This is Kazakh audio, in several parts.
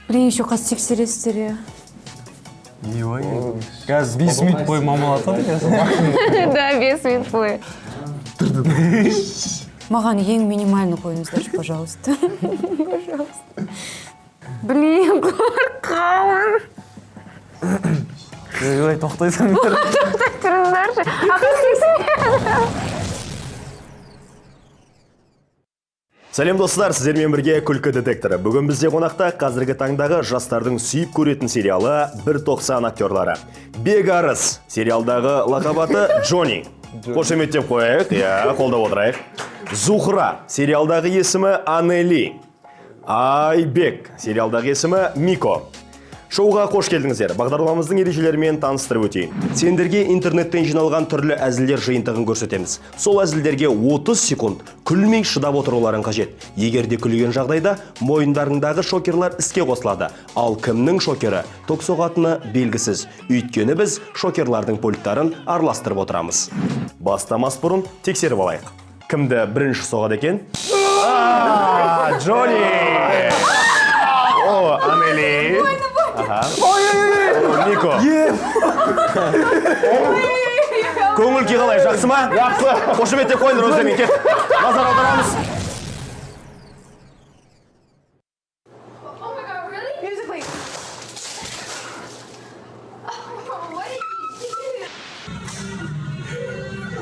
Блин, еще қаз тексересіздер я. Қазір 5 минут бойы мамалатады қазір. Да, 5 минут бойы. Маған ең минимальный қойыңыздаршы, пожалуйста. Пожалуйста. Блин, қорқамын. Ой, тоқтайсыңдар. Тоқтай тұрыңдаршы. Ақыл сексен. Сәлем достар, сіздермен бірге күлкі детекторы. Бүгін бізде қонақта қазіргі таңдағы жастардың сүйіп көретін сериалы 190 актерлары. Бек Арыс сериалдағы лақабаты Джонни. Қошеметтеп қояйық, қолдап отырайық. Зухра сериалдағы есімі Анели. Айбек сериалдағы есімі Мико. Шоуға қош келдіңіздер. Бағдарламамыздың ережелерімен таныстырып өтейін. Сендерге интернеттен жиналған түрлі әзілдер жиынтығын көрсетеміз. Сол әзілдерге 30 секунд күлмей шыдап отыруларың қажет. Егер де күлген жағдайда мойындарыңдағы шокерлар іске қосылады. Ал кімнің шокері ток соғатыны белгісіз. Өйткені біз шокерлардың пульттарын араластырып отырамыз. Бастамас бұрын тексеріп алайық. Кімді бірінші соғады екен? Джонни! О, Анели! Мико. Көңіл күй қалай, жақсы ма? Жақсы. Қошеметтеп қойыңдар өздеріңе, кет. Назар аударамыз.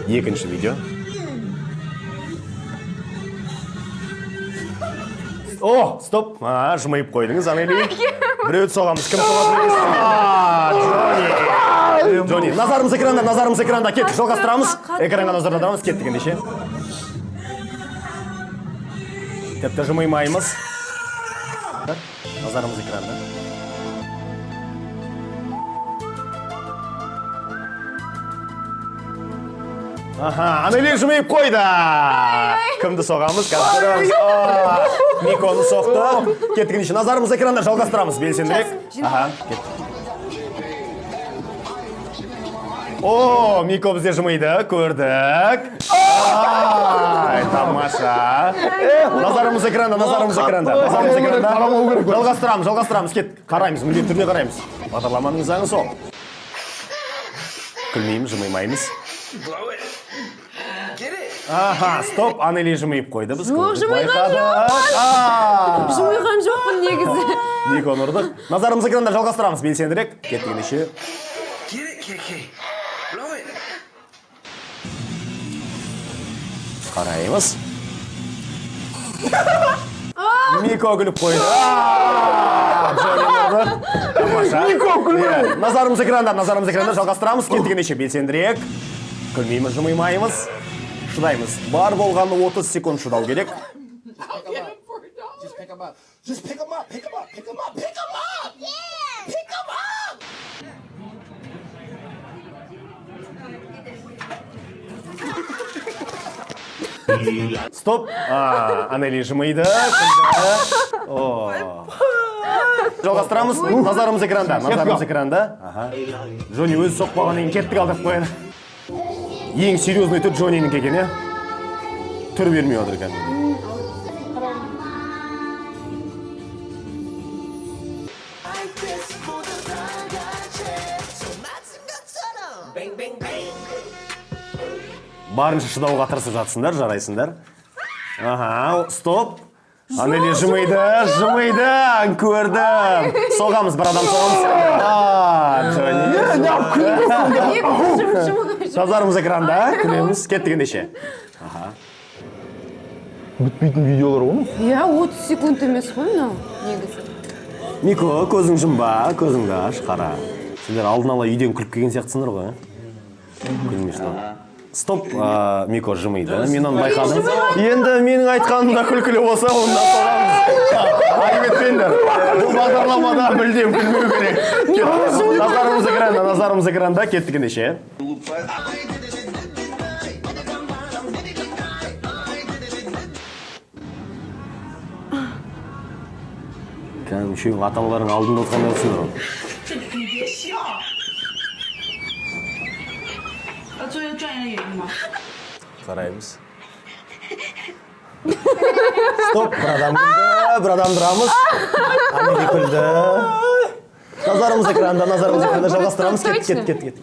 Екінші видео. О, стоп. Жымайып қойдыңыз, Анели. Біреуді соғамыз. Кім соғады? Джонни. Назарымыз экранда. Кет, жалғастырамыз. Экранға назар аударамыз. Кеттік ендеше. Тіпті жымаймаймыз. Назарымыз экранда. Анели жымайып қойды. Кімді соғамыз? Миконы соқты. Кеттік ендеше. Назарымыз экранда, жалғастырамыз. Белсендірек. О, Мико бізде жымайды, көрдік. Тамаша. Назарымыз экранда. Жалғастырамыз. Кет, қараймыз, міндетті түрде қараймыз. Бағдарламаның заңы сол. Күлмейміз, жымаймаймыз. Стоп, Анели жымайып қойды. Жоқ, жымайған жоқпын негізі. Миконы ұрдық. Назарымыз экранда, жалғастырамыз. Белсендірек. Кеттік ендеше. Қараймыз. Мико күліп қойды. Мико күліп. Назарымыз экранда, жалғастырамыз. Кеттік ендеше. Белсендірек. Күлмейміз, жымаймаймыз. Шыдаймыз. Бар болғаны 30 секунд шыдау керек. Стоп. Анели жымайды. Жалғастырамыз. Назарымыз экранда. Джонни өзі соқпаған ең кеттік алдық қойды. Ең серьезный түр Джонни'нің кекен, е? Түр бермей отыр екен. Барынша шыдауға тырысып жатсындар, жарайсындар. Стоп. Анели жымайды, көрдім. Соғамыз, бір адам соғамыз. Джонни. Назарымыз экранда, күлеміз. Кеттік ендеше. Бүтпейтін видеолар оны? 30 секунд емес қой, негізі. Мико, көзің жымба, көзіңді аш, қара. Сендер алдын ала үйден күліп келген сияқтысыңдар ғой. Күлмешті. Стоп, Мико жымайды. Мен оны байқадым. Енді менің айтқанымда күлкілі болса, онда соғамыз. Айметпендер. Бұл бағдарламада мүлдем күлмеу керек. Назарымыз экранда, кеттік ендеше. Кәдімгі үшеуің ата-аналарың алдында отырғандай отырсыңдар ғой. Қараймыз. Стоп, бір адам күлді, бір адам тұрамыз. Анели күлді. Назарымыз экранда, жалғастырамыз. Кет.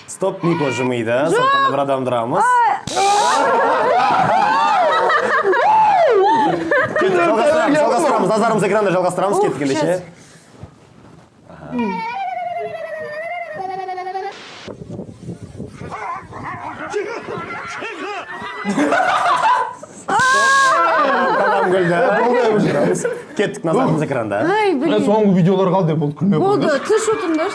Стоп, Нико жымейді, сондықтан бір адам тұрамыз. Жалғастырамыз, назарымыз экранда жалғастырамыз, кеттік ендеше. Адам күлді. Кеттік, назарымыз экранда. Ай, блин. Соңғы видеолар қалды, бұл күлме болды. Болды, тыныш отырыңдар.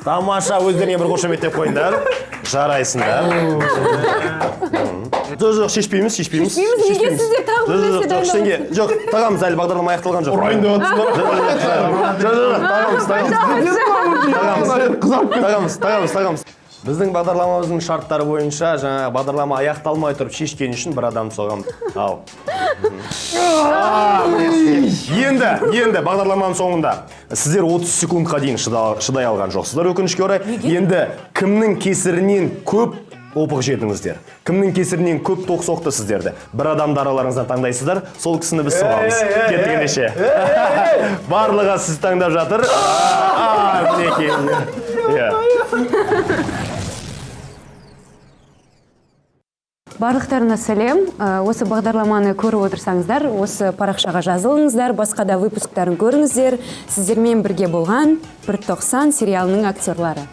Тамаша, өздеріне бір қошеметтеп қойыңдар. Жарайсыңдар. Жоқ, шешпейміз. Неге сіздер тағы бір нәрсе дайындап Жоқ, тағамыз әлі бағдарлама аяқталған жоқ. Ұрайын деп Тағамыз. Біздің бағдарламамыздың шарттары бойынша, жаңа бағдарлама аяқталмай тұрып шешкен үшін бір адам соғам. Ал. Енді бағдарламаның соңында сіздер 30 секундқа дейін шыдай алған жоқсыздар, өкінішке орай. Енді кімнің кесірінен көп опық жедіңіздер? Кімнің кесірінен көп тоқ соқты сіздерді? Бір адамды араларыңыздан таңдайсыздар, сол кісіні біз соғамыз. Кеттік ендеше. Барлығы сіз таңдап жатыр. Барлықтарына сәлем. Осы бағдарламаны көріп отырсаңыздар, осы парақшаға жазылыңыздар, басқа да выпусктарын көріңіздер. Сіздермен бірге болған 190 сериалының актерлары.